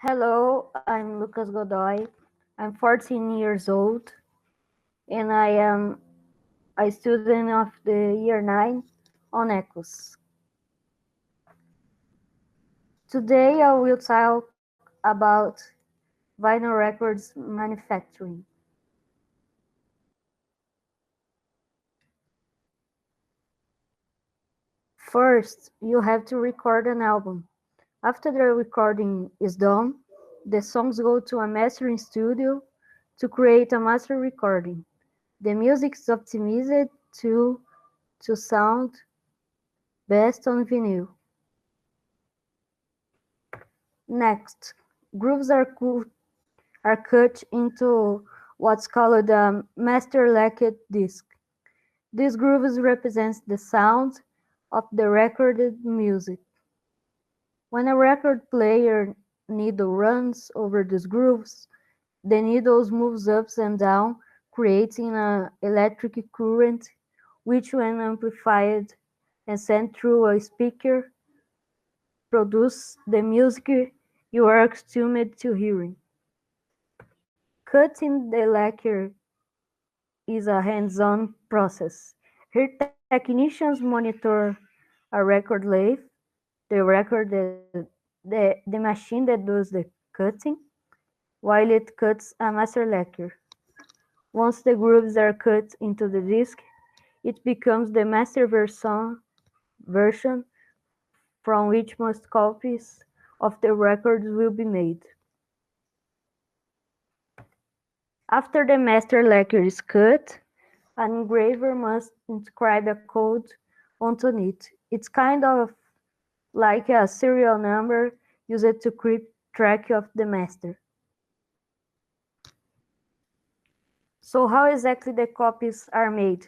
Hello, I'm Lucas Godoy. I'm 14 years old and I am a student of the year 9 on ECCOS. Today I will talk about vinyl records manufacturing. First, you have to record an album. After the recording is done, the songs go to a mastering studio to create a master recording. The music is optimized to sound best on vinyl. Next, grooves are cut into what's called a master lacquer disc. These grooves represent the sound of the recorded music. When a record player needle runs over these grooves, the needles moves up and down, creating an electric current, which when amplified and sent through a speaker, produce the music you are accustomed to hearing. Cutting the lacquer is a hands-on process. Here technicians monitor a record lathe, the record the machine that does the cutting, while it cuts a master lacquer. Once the grooves are cut into the disc, it becomes the master version from which most copies of the records will be made. After the master lacquer is cut, an engraver must inscribe a code onto it. It's kind of like a serial number used to keep track of the master. So how exactly the copies are made?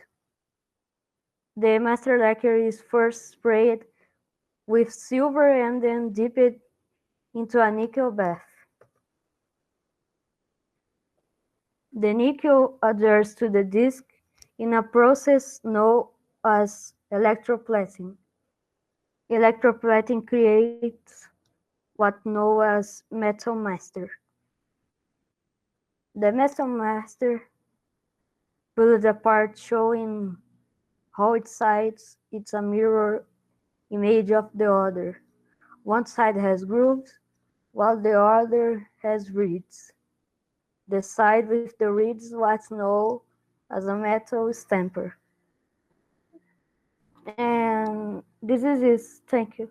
The master lacquer is first sprayed with silver and then dipped into a nickel bath. The nickel adheres to the disc in a process known as electroplating. Electroplating creates what known as metal master. The metal master pulls apart showing how its sides it's a mirror image of the other. One side has grooves, while the other has reeds. The side with the reeds was known as a metal stamper. And this is it. Thank you.